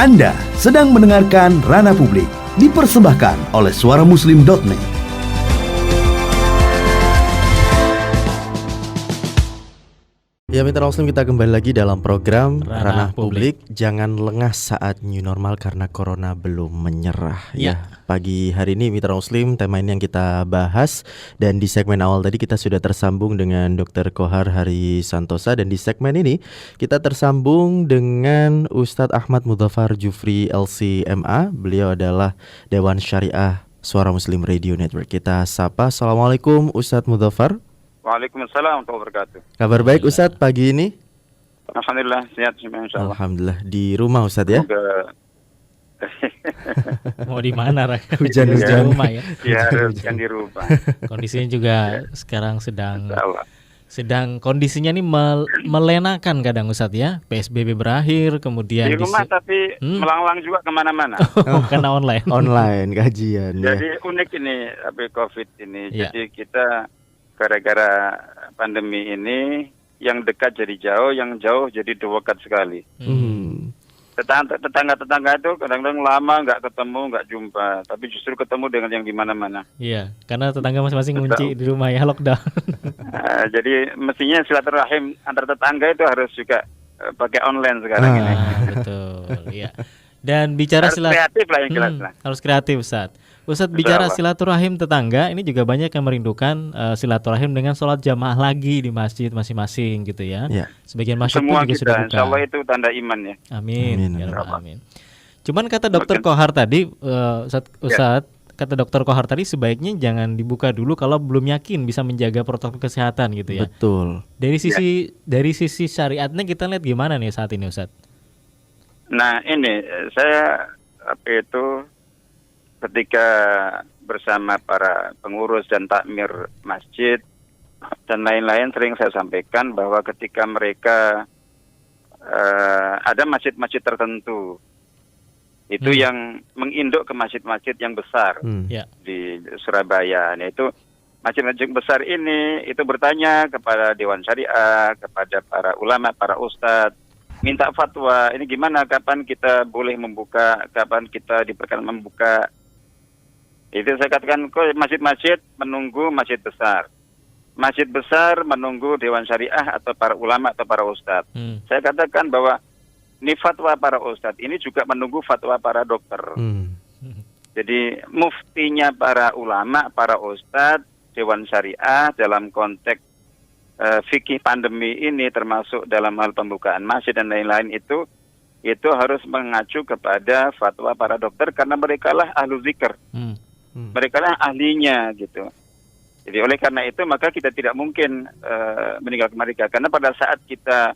Anda sedang mendengarkan Ranah Publik, dipersembahkan oleh suaramuslim.net. Ya, mitra muslim, kita kembali lagi dalam program Ranah Publik. Jangan lengah saat new normal karena corona belum menyerah. Ya. Pagi hari ini mitra muslim, tema ini yang kita bahas. Dan di segmen awal tadi kita sudah tersambung dengan Dr. Kohar Hari Santosa. Dan di segmen ini kita tersambung dengan Ustadz Ahmad Mudzaffar Jufri LC.MA. Beliau adalah Dewan Syariah Suara Muslim Radio Network. Kita sapa. Assalamualaikum Ustadz Mudzaffar. Waalaikumsalam warahmatullahi wabarakatuh. Kabar baik Ustadz pagi ini? Alhamdulillah sehat semua insyaallah. Alhamdulillah, di rumah Ustadz ya? Semoga Mau di mana, Rak? Hujan-hujan. Di rumah ya. ya harus yang dirubah. Kondisinya juga sekarang sedang Insyaallah. kondisinya nih melenakan kadang Ustadz ya. PSBB berakhir, kemudian Di rumah tapi melanglang juga kemana-mana. karena online. Online kajian ya. Jadi unik ini COVID ini. Ya. Jadi kita gara-gara pandemi ini yang dekat jadi jauh, yang jauh jadi dekat sekali. Tetangga-tetangga itu kadang-kadang lama nggak ketemu, nggak jumpa, tapi justru ketemu dengan yang di mana-mana. Iya, karena tetangga masing-masing ngunci di rumah ya, lockdown. Jadi mestinya silaturahim antar tetangga itu harus juga pakai online sekarang ini. Betul, iya. Dan bicara Harus kreatif lah yang jelas lah. Harus kreatif, Ustadz. Ustadz, bicara silaturahim tetangga, ini juga banyak yang merindukan silaturahim dengan sholat jamaah lagi di masjid masing-masing gitu ya. Ya. Sebagian masjid Semua pun juga sudah kita, buka. insya Allah itu tanda iman ya. Amin. Amin. Ya Rabbal Alamin. Cuman kata Dokter Kohar tadi, Ustadz, kata Dokter Kohar tadi sebaiknya jangan dibuka dulu kalau belum yakin bisa menjaga protokol kesehatan gitu ya. Betul. Dari sisi syariatnya kita lihat gimana nih saat ini, Ustadz? Nah ini saya ketika bersama para pengurus dan takmir masjid dan lain-lain sering saya sampaikan bahwa ketika mereka ada masjid-masjid tertentu itu yang menginduk ke masjid-masjid yang besar di Surabaya. Nah, itu masjid-masjid besar ini itu bertanya kepada Dewan Syariah, kepada para ulama, para ustadz, minta fatwa, ini gimana, kapan kita boleh membuka, kapan kita diperkenan membuka. Itu saya katakan, kok masjid-masjid menunggu masjid besar. Masjid besar menunggu Dewan Syariah atau para ulama atau para ustadz. Saya katakan bahwa ini fatwa para ustadz, ini juga menunggu fatwa para dokter. Jadi muftinya para ulama, para ustadz, Dewan Syariah dalam konteks fikih pandemi ini termasuk dalam hal pembukaan masjid dan lain-lain itu harus mengacu kepada fatwa para dokter karena mereka lah ahlu zikr. Mereka lah ahlinya gitu. Jadi oleh karena itu maka kita tidak mungkin meninggalkan mereka karena pada saat kita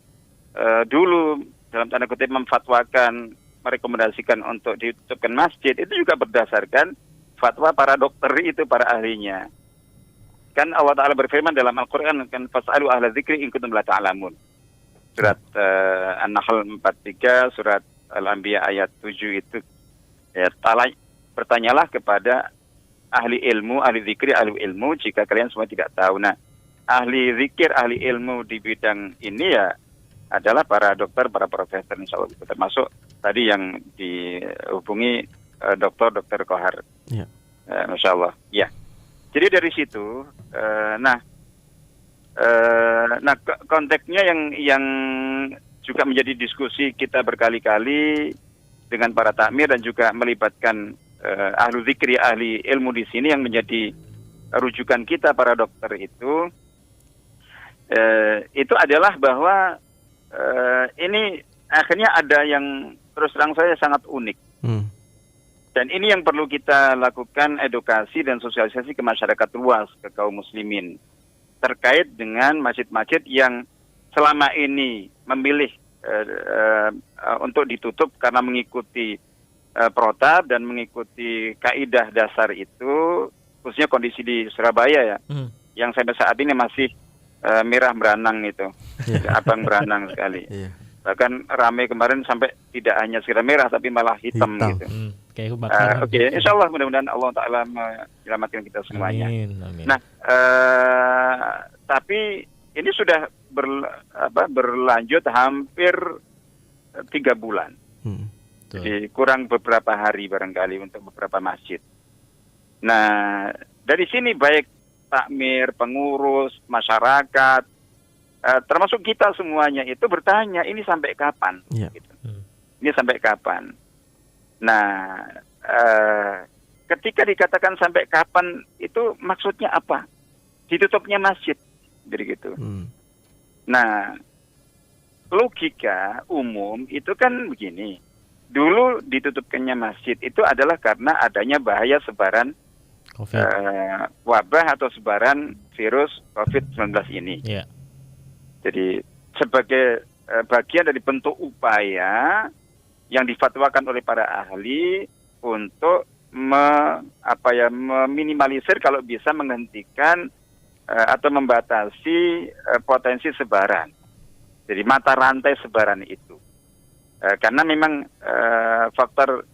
dulu dalam tanda kutip memfatwakan, merekomendasikan untuk ditutupkan masjid itu juga berdasarkan fatwa para dokter itu, para ahlinya. Kan Allah Ta'ala berfirman dalam Al-Quran, kan fas'alu ahla dzikri in kuntum la ta'lamun. Surat An-Nahl 43, surat Al-Anbiya ayat 7 itu ya, bertanyalah kepada ahli ilmu, ahli zikri, ahli ilmu jika kalian semua tidak tahu. Nah, ahli zikir, ahli ilmu di bidang ini ya adalah para dokter, para profesor insyaallah, termasuk tadi yang dihubungi Dr. Kohar. Ya. Masya Allah. Ya. Jadi dari situ, konteksnya yang juga menjadi diskusi kita berkali-kali dengan para takmir dan juga melibatkan ahlu zikri, ahli ilmu di sini yang menjadi rujukan kita para dokter itu adalah bahwa ini akhirnya ada yang terus terang saya sangat unik. Dan ini yang perlu kita lakukan edukasi dan sosialisasi ke masyarakat luas, ke kaum muslimin. Terkait dengan masjid-masjid yang selama ini memilih untuk ditutup karena mengikuti protap dan mengikuti kaidah dasar itu, khususnya kondisi di Surabaya ya, yang sampai saat ini masih merah beranang itu, abang beranang sekali. Bahkan ramai kemarin sampai tidak hanya sekedar merah tapi malah hitam. Gitu. Oke, insya Allah mudah-mudahan Allah Ta'ala menyelamatkan kita semuanya. Amin. Nah, tapi ini sudah berlanjut hampir 3 bulan. Betul. Jadi kurang beberapa hari barangkali untuk beberapa masjid. Nah, dari sini baik takmir, pengurus, masyarakat, termasuk kita semuanya itu bertanya, ini sampai kapan? Iya. Gitu. Ini sampai kapan? Nah, ketika dikatakan sampai kapan itu maksudnya apa? Ditutupnya masjid, jadi gitu. Nah, logika umum itu kan begini. Dulu ditutupkannya masjid itu adalah karena adanya bahaya sebaran COVID. wabah atau sebaran virus COVID-19 ini. Iya. Jadi sebagai bagian dari bentuk upaya yang difatwakan oleh para ahli untuk meminimalisir kalau bisa menghentikan atau membatasi potensi sebaran. Jadi mata rantai sebaran itu. Karena memang faktor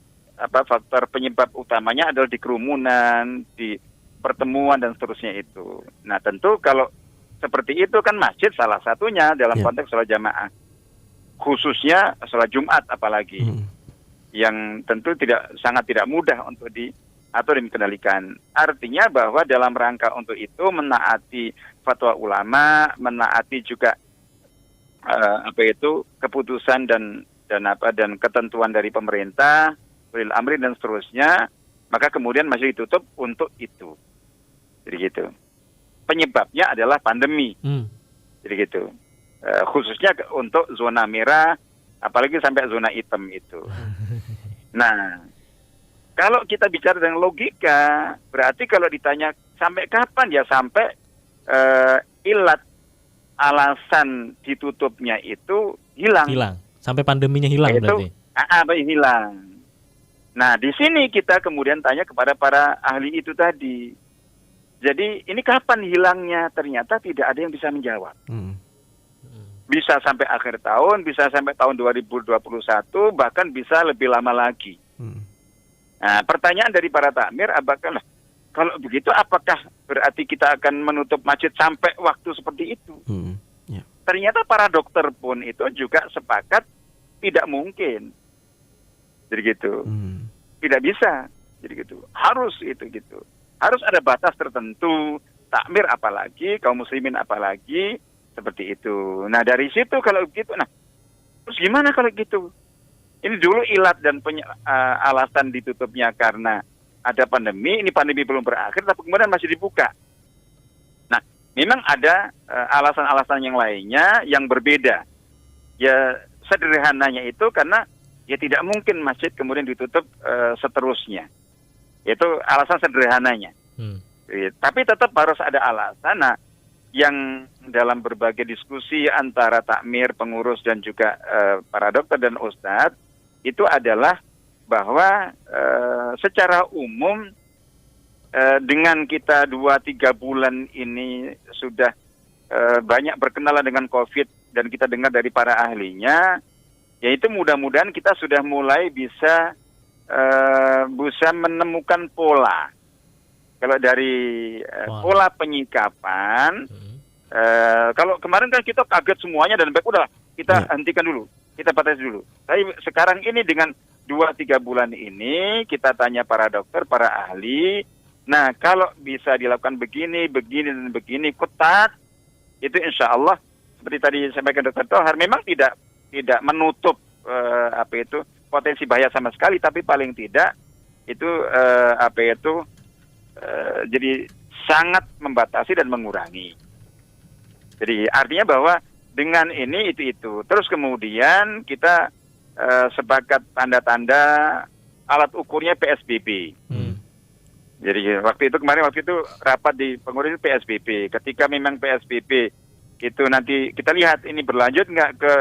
penyebab utamanya adalah di kerumunan, di pertemuan dan seterusnya itu. Nah, tentu kalau seperti itu kan masjid salah satunya dalam konteks sholat jamaah. Khususnya sholat Jumat apalagi. Yang tentu sangat tidak mudah untuk diatur dan dikendalikan. Artinya bahwa dalam rangka untuk itu menaati fatwa ulama, menaati juga keputusan dan ketentuan dari pemerintah, ulil amri dan seterusnya, maka kemudian masih ditutup untuk itu. Jadi gitu. Penyebabnya adalah pandemi. Jadi gitu. Khususnya untuk zona merah, apalagi sampai zona hitam itu. Nah, kalau kita bicara dengan logika, berarti kalau ditanya sampai kapan, ya sampai ilat alasan ditutupnya itu hilang. Sampai pandeminya hilang berarti. Hilang. Nah, di sini kita kemudian tanya kepada para ahli itu tadi. Jadi, ini kapan hilangnya? Ternyata tidak ada yang bisa menjawab. Bisa sampai akhir tahun, bisa sampai tahun 2021, bahkan bisa lebih lama lagi. Nah, pertanyaan dari para takmir, kalau begitu apakah berarti kita akan menutup masjid sampai waktu seperti itu? Ternyata para dokter pun itu juga sepakat tidak mungkin. Jadi gitu. Tidak bisa. Jadi gitu. Harus itu gitu. Harus ada batas tertentu. Takmir apalagi, kaum muslimin apalagi, seperti itu. Nah, dari situ kalau begitu, terus gimana kalau gitu? Ini dulu ilat dan alasan ditutupnya karena ada pandemi, ini pandemi belum berakhir, tapi kemudian masih dibuka. Nah, memang ada alasan-alasan yang lainnya yang berbeda. Ya, sederhananya itu karena ya tidak mungkin masjid kemudian ditutup seterusnya. Itu alasan sederhananya. Tapi tetap harus ada alasan. Nah, yang dalam berbagai diskusi antara takmir, pengurus dan juga para dokter dan ustadz itu adalah bahwa secara umum dengan kita 2-3 bulan ini sudah banyak berkenalan dengan COVID dan kita dengar dari para ahlinya, yaitu mudah-mudahan kita sudah mulai bisa menemukan pola. Kalau dari pola penyikapan, kalau kemarin kan kita kaget semuanya dan baik udah kita hentikan dulu, kita batasi dulu. Tapi sekarang ini dengan 2-3 bulan ini kita tanya para dokter, para ahli. Nah, kalau bisa dilakukan begini dan begini ketat, itu insya Allah seperti tadi sampaikan Dr. Thohar, memang tidak menutup potensi bahaya sama sekali, tapi paling tidak itu jadi sangat membatasi dan mengurangi. Jadi artinya bahwa dengan ini itu. Terus kemudian kita sepakat tanda-tanda alat ukurnya PSBB. Jadi waktu itu rapat di pengurus PSBB. Ketika memang PSBB itu nanti kita lihat ini berlanjut nggak ke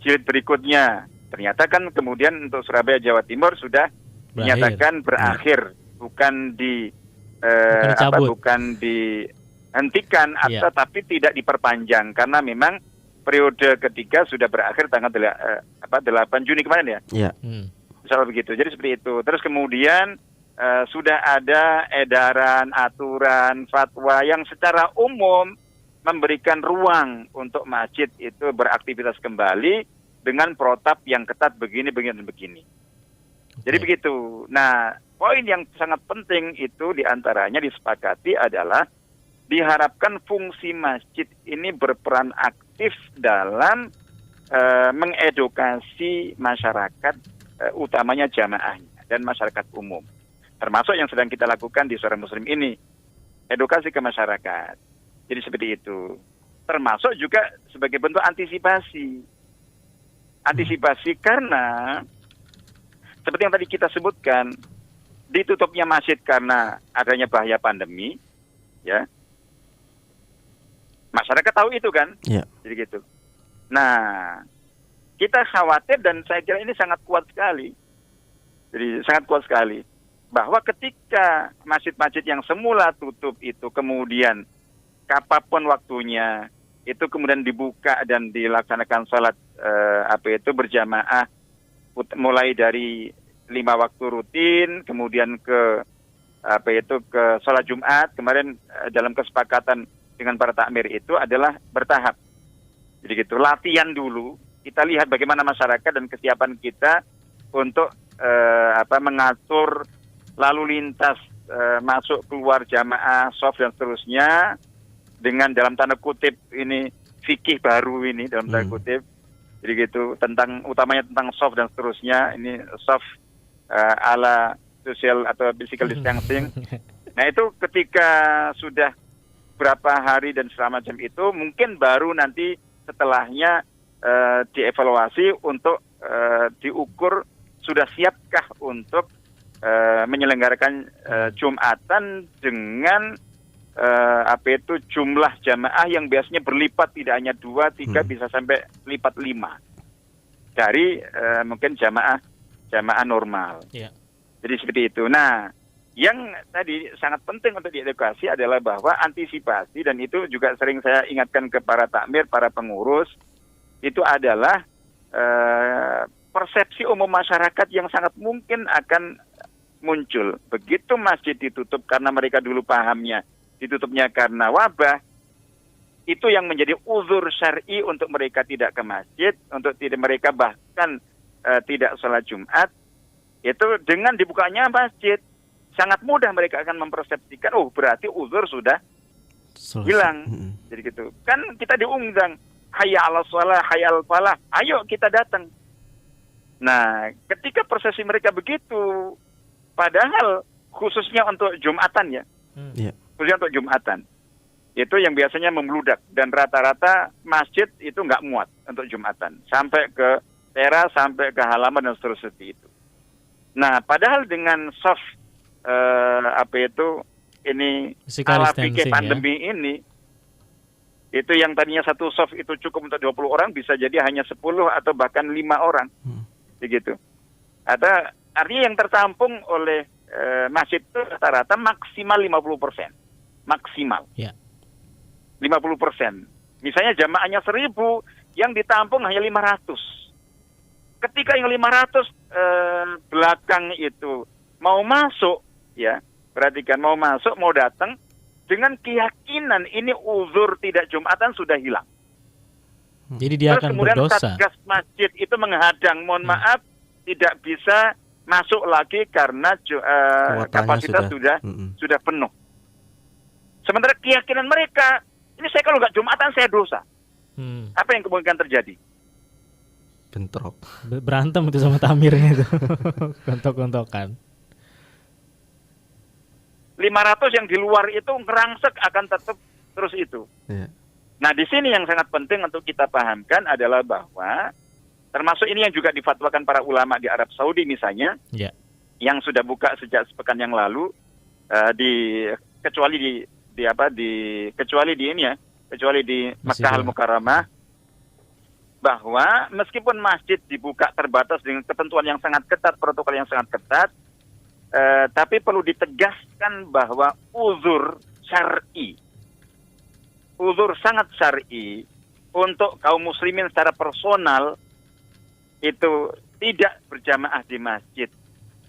jilid berikutnya. Ternyata kan kemudian untuk Surabaya Jawa Timur sudah dinyatakan berakhir, bukan dihentikan atau tapi tidak diperpanjang karena memang periode ketiga sudah berakhir tanggal 8 Juni kemarin ya. Iya. Misalnya begitu. Jadi seperti itu. Terus kemudian sudah ada edaran, aturan, fatwa yang secara umum memberikan ruang untuk masjid itu beraktivitas kembali dengan protap yang ketat begini. Jadi begitu. Nah, poin yang sangat penting itu diantaranya disepakati adalah diharapkan fungsi masjid ini berperan aktif dalam mengedukasi masyarakat, utamanya jamaahnya dan masyarakat umum. Termasuk yang sedang kita lakukan di Suara Muslim ini, edukasi ke masyarakat. Jadi seperti itu. Termasuk juga sebagai bentuk antisipasi. Antisipasi karena seperti yang tadi kita sebutkan, ditutupnya masjid karena adanya bahaya pandemi, ya. Masyarakat tahu itu kan? Ya. Jadi gitu. Nah, kita khawatir dan saya kira ini sangat kuat sekali. Jadi sangat kuat sekali bahwa ketika masjid-masjid yang semula tutup itu kemudian kapanpun waktunya itu kemudian dibuka dan dilaksanakan sholat berjamaah mulai dari 5 waktu rutin, kemudian ke sholat Jumat. Kemarin dalam kesepakatan dengan para takmir itu adalah bertahap. Jadi gitu, latihan dulu. Kita lihat bagaimana masyarakat dan kesiapan kita untuk mengatur lalu lintas masuk keluar jamaah, soft dan seterusnya dengan dalam tanda kutip ini fikih baru ini dalam tanda kutip. Jadi gitu, utamanya tentang soft dan seterusnya. Ini soft ala social atau physical distancing. Nah itu ketika sudah berapa hari dan segala macam itu mungkin baru nanti setelahnya dievaluasi untuk diukur sudah siapkah untuk menyelenggarakan Jumatan dengan jumlah jamaah yang biasanya berlipat, tidak hanya 2, 3 bisa sampai lipat 5 dari mungkin jamaah normal. Yeah. Jadi seperti itu. Nah, yang tadi sangat penting untuk diedukasi adalah bahwa antisipasi, dan itu juga sering saya ingatkan ke para takmir, para pengurus, itu adalah persepsi umum masyarakat yang sangat mungkin akan muncul. Begitu masjid ditutup karena mereka dulu pahamnya ditutupnya karena wabah, itu yang menjadi uzur syar'i untuk mereka tidak ke masjid, untuk mereka bahkan tidak sholat Jumat. Itu dengan dibukanya masjid, sangat mudah mereka akan mempersepsikan, oh berarti uzur sudah hilang. Jadi gitu. Kan kita diundang, hayya 'alas shalah, hayya 'alal falah, ayo kita datang. Nah, ketika persepsi mereka begitu, padahal khususnya untuk Jumatan ya, khususnya untuk Jumatan, itu yang biasanya membludak, dan rata-rata masjid itu nggak muat untuk Jumatan, sampai ke teras, sampai ke halaman dan seterusnya itu. Nah, padahal dengan soft ini ala fikih pandemi ini, itu yang tadinya satu soft itu cukup untuk 20 orang bisa jadi hanya 10 atau bahkan 5 orang. Begitu. Artinya yang tertampung oleh masjid itu rata-rata maksimal 50%. Maksimal. Yeah. 50%. Misalnya jamaahnya 1.000, yang ditampung hanya 500. Ketika yang 500 belakang itu mau masuk, ya, perhatikan, mau masuk, mau datang, dengan keyakinan ini uzur tidak Jumatan sudah hilang. Jadi dia terus akan kemudian berdosa. Satgas masjid itu menghadang, mohon maaf, tidak bisa masuk lagi karena kapasitas sudah penuh. Sementara keyakinan mereka, ini saya kalau nggak Jumatan saya dosa. Apa yang kemungkinan terjadi? Bentrok. Berantem itu sama tamirnya itu. Kontok-kontokan. 500 yang di luar itu ngerangsek akan tetap terus itu. Yeah. Nah, di sini yang sangat penting untuk kita pahamkan adalah bahwa termasuk ini yang juga difatwakan para ulama di Arab Saudi misalnya, yang sudah buka sejak sepekan yang lalu, kecuali di Makkah Al-Mukarramah, bahwa meskipun masjid dibuka terbatas dengan ketentuan yang sangat ketat, protokol yang sangat ketat, tapi perlu ditegaskan bahwa uzur sangat syar'i untuk kaum muslimin secara personal itu tidak berjamaah di masjid,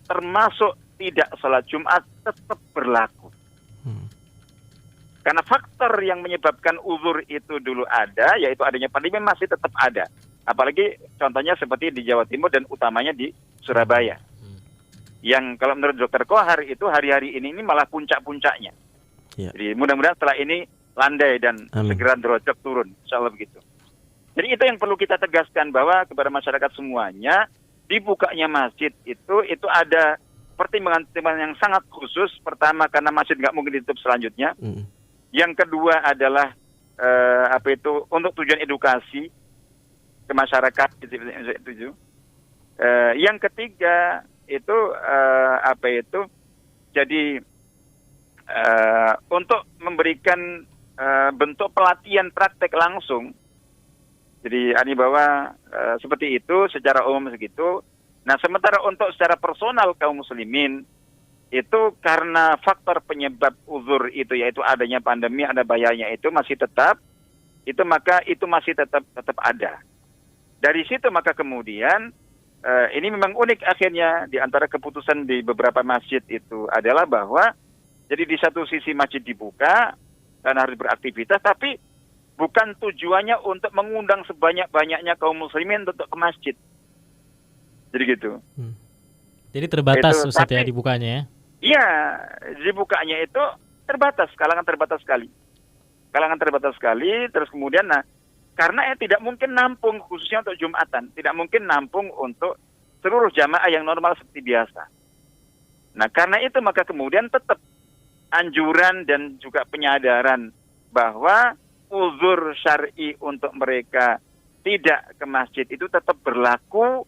termasuk tidak sholat Jumat, tetap berlaku. Karena faktor yang menyebabkan uzur itu dulu ada, yaitu adanya pandemi, masih tetap ada. Apalagi contohnya seperti di Jawa Timur dan utamanya di Surabaya. Yang kalau menurut Dokter Kohar itu hari-hari ini malah puncak-puncaknya. Ya. Jadi mudah-mudahan setelah ini landai dan Amin. segera derajat turun, insya Allah begitu. Jadi itu yang perlu kita tegaskan bahwa kepada masyarakat semuanya, dibukanya masjid itu ada pertimbangan-pertimbangan yang sangat khusus. Pertama, karena masjid nggak mungkin ditutup selanjutnya. Yang kedua adalah untuk tujuan edukasi ke masyarakat itu. Yang ketiga itu jadi untuk memberikan bentuk pelatihan praktek langsung. Jadi bahwa seperti itu secara umum segitu. Nah, sementara untuk secara personal kaum muslimin itu karena faktor penyebab uzur itu yaitu adanya pandemi, ada bahayanya itu masih tetap masih tetap ada. Dari situ maka kemudian ini memang unik akhirnya di antara keputusan di beberapa masjid itu adalah bahwa jadi di satu sisi masjid dibuka dan harus beraktivitas, tapi bukan tujuannya untuk mengundang sebanyak-banyaknya kaum muslimin untuk ke masjid. Jadi gitu. Jadi terbatas itu, Ustaz ya tapi, dibukanya ya? Iya, dibukanya itu terbatas, kalangan terbatas sekali. Terus kemudian karena tidak mungkin nampung khususnya untuk Jumatan, tidak mungkin nampung untuk seluruh jamaah yang normal seperti biasa. Nah, karena itu maka kemudian tetap anjuran dan juga penyadaran bahwa uzur syar'i untuk mereka tidak ke masjid itu tetap berlaku.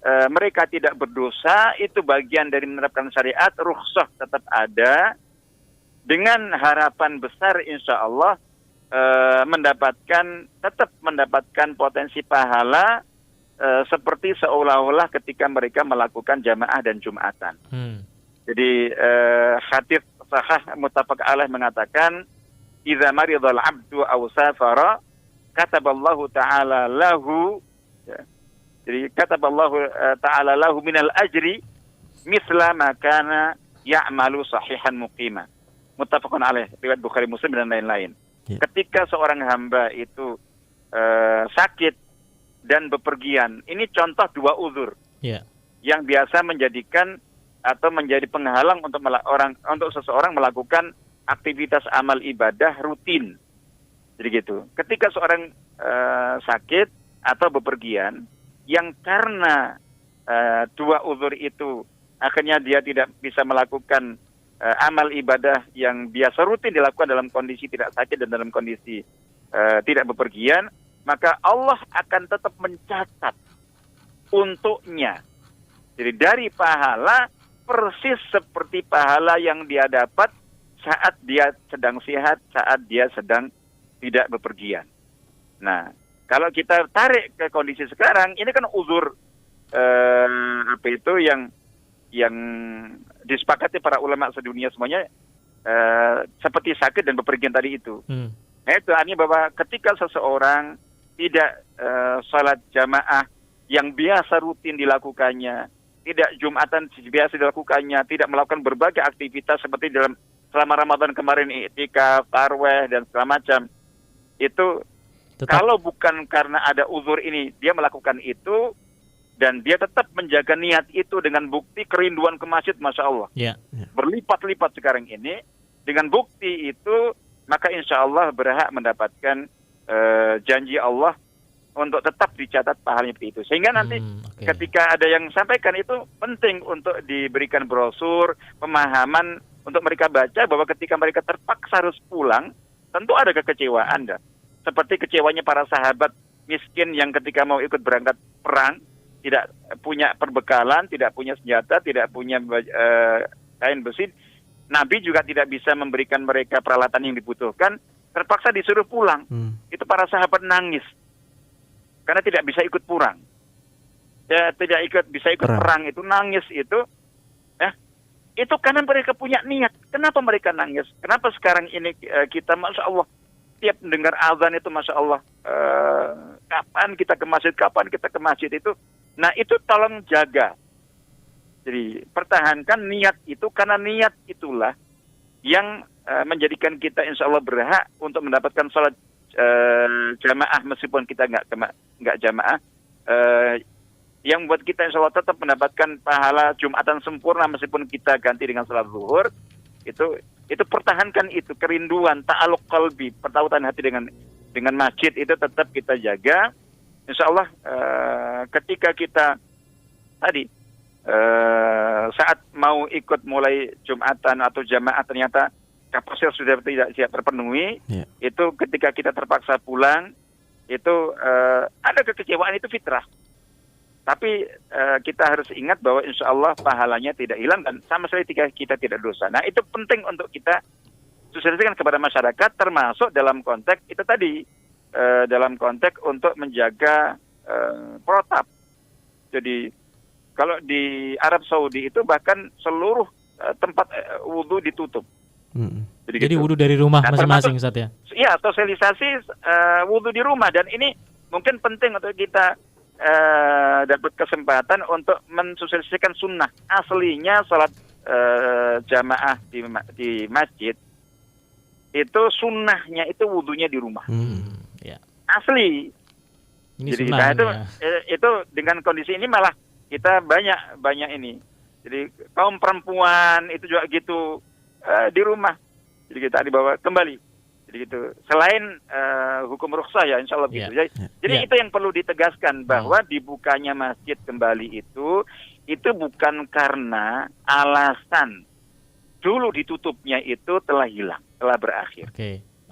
Mereka tidak berdosa, itu bagian dari menerapkan syariat, rukhsah tetap ada, dengan harapan besar insya Allah tetap mendapatkan potensi pahala seperti seolah-olah ketika mereka melakukan jamaah dan Jumatan. Jadi hadits sahih muttafaq alaih mengatakan, "Idza maridhal 'abdu aw safara, kataballahu ta'ala lahu." Jadi kataballahu ta'ala lahu minal ajri misla ma kana ya'malu sahihan muqima. Muttafaqun alaih, riwayat Bukhari Muslim dan lain-lain. Ya. Ketika seorang hamba itu sakit dan bepergian, ini contoh dua uzur yang biasa menjadikan atau menjadi penghalang untuk seseorang melakukan aktivitas amal ibadah rutin. Jadi gitu. Ketika seorang sakit atau bepergian, yang karena dua uzur itu akhirnya dia tidak bisa melakukan amal ibadah yang biasa rutin dilakukan dalam kondisi tidak sakit dan dalam kondisi tidak bepergian, maka Allah akan tetap mencatat untuknya. Jadi dari pahala persis seperti pahala yang dia dapat saat dia sedang sehat, saat dia sedang tidak bepergian. Nah, kalau kita tarik ke kondisi sekarang, ini kan uzur yang disepakati para ulama sedunia semuanya seperti sakit dan bepergian tadi itu. Nah, itu artinya bahwa ketika seseorang tidak salat jamaah yang biasa rutin dilakukannya, tidak Jumatan biasa dilakukannya, tidak melakukan berbagai aktivitas seperti selama Ramadan kemarin, iktikaf, tarawih dan segala macam, itu kalau bukan karena ada uzur ini, dia melakukan itu, dan dia tetap menjaga niat itu dengan bukti kerinduan ke masjid, Masya Allah. Berlipat-lipat sekarang ini, dengan bukti itu, maka insya Allah berhak mendapatkan janji Allah untuk tetap dicatat pahalanya seperti itu. Sehingga nanti ketika ada yang sampaikan itu, penting untuk diberikan brosur, pemahaman, untuk mereka baca bahwa ketika mereka terpaksa harus pulang, tentu ada kekecewaan. Seperti kecewanya para sahabat miskin yang ketika mau ikut berangkat perang, tidak punya perbekalan, tidak punya senjata, tidak punya kain besi. Nabi juga tidak bisa memberikan mereka peralatan yang dibutuhkan, terpaksa disuruh pulang. Itu para sahabat nangis karena tidak bisa ikut perang. Bisa ikut perang itu nangis itu. Itu karena mereka punya niat. Kenapa mereka nangis? Kenapa sekarang ini kita, Masya Allah, tiap mendengar azan itu, Masya Allah, kapan kita ke masjid itu. Nah, itu tolong jaga. Jadi pertahankan niat itu, karena niat itulah yang menjadikan kita insya Allah berhak untuk mendapatkan sholat jamaah meskipun kita nggak jamaah. yang membuat kita insya Allah tetap mendapatkan pahala Jumatan sempurna meskipun kita ganti dengan salat zuhur, itu pertahankan itu kerinduan, ta'alluq qalbi, pertautan hati dengan masjid itu tetap kita jaga. Insya Allah ketika kita tadi saat mau ikut mulai Jumatan atau jamaah ternyata kapasitas sudah tidak siap terpenuhi, itu ketika kita terpaksa pulang, itu ada kekecewaan, itu fitrah. Tapi kita harus ingat bahwa insya Allah pahalanya tidak hilang dan sama sekali kita tidak dosa. Nah itu penting untuk kita sosialisasikan kepada masyarakat, termasuk dalam konteks itu tadi, dalam konteks untuk menjaga protap. Jadi kalau di Arab Saudi itu bahkan seluruh tempat wudhu ditutup. Jadi wudhu dari rumah masing-masing, Ustaz ya? Iya, sosialisasi wudhu di rumah, dan ini mungkin penting untuk kita dapat kesempatan untuk mensosialisasikan sunnah. Aslinya sholat jamaah di masjid itu sunnahnya itu wudhunya di rumah. Asli. Ini jadi sunnah itu dengan kondisi ini malah kita banyak ini. Jadi kaum perempuan itu juga gitu di rumah. Jadi kita dibawa kembali. Jadi gitu. Selain hukum rukhsah ya insya Allah gitu. Jadi itu yang perlu ditegaskan bahwa dibukanya masjid kembali itu bukan karena alasan dulu ditutupnya itu telah hilang, telah berakhir.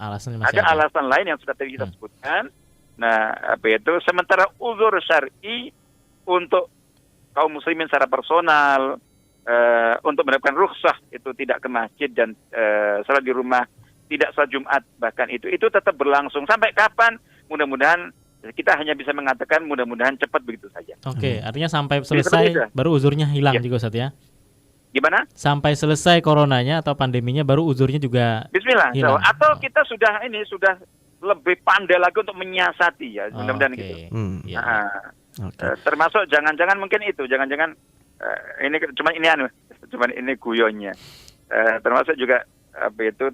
Alasannya masih ada alasan lain yang sudah tadi kita sebutkan. Nah, sementara uzur syar'i untuk kaum muslimin secara personal untuk mendapatkan rukhsah itu tidak ke masjid dan salat di rumah, tidak salat Jumat bahkan itu tetap berlangsung sampai kapan? Mudah-mudahan kita hanya bisa mengatakan mudah-mudahan cepat begitu saja. Artinya sampai selesai baru uzurnya hilang juga, Ustaz ya? Gimana? Sampai selesai coronanya atau pandeminya baru uzurnya juga Bismillah hilang. Atau kita sudah lebih pandai lagi untuk menyiasati ya, mudah-mudahan gitu. Termasuk jangan-jangan mungkin itu, jangan-jangan cuman ini guyonnya. Termasuk juga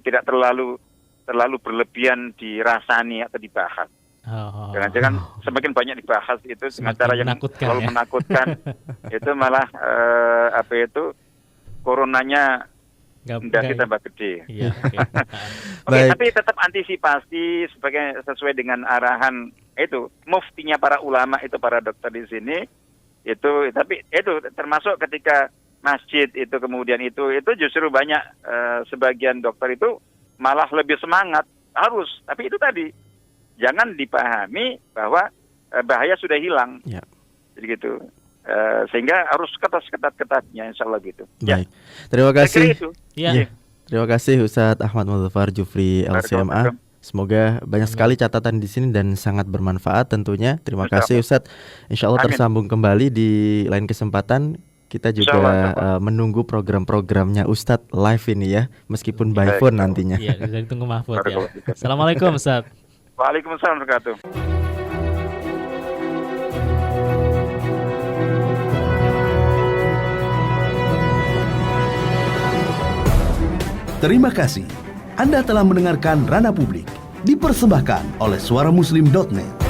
tidak terlalu berlebihan dirasani atau dibahas. Jangan-jangan semakin banyak dibahas itu dengan cara yang terlalu menakutkan, itu malah coronanya tambah gede. Tapi tetap antisipasi sesuai dengan arahan itu muftinya para ulama itu, para dokter di sini itu. Tapi itu termasuk ketika masjid itu kemudian itu justru banyak sebagian dokter itu malah lebih semangat harus. Tapi itu tadi jangan dipahami bahwa bahaya sudah hilang. Jadi gitu. Sehingga harus ketat-ketatnya insya Allah gitu. Baik. Terima kasih. Terima kasih Ustadz Ahmad Mudzaffar Jufri LCMA. Semoga banyak sekali catatan di sini dan sangat bermanfaat tentunya. Terima kasih Ustadz. Insya Allah tersambung kembali di lain kesempatan. Kita juga menunggu program-programnya Ustadz live ini ya, meskipun by phone nantinya. Iya, bisa ditunggu Mahfud ya. Assalamualaikum Ustadz. Waalaikumsalam warahmatullahi wabarakatuh. Terima kasih. Anda telah mendengarkan Ranah Publik, dipersembahkan oleh suaramuslim.net.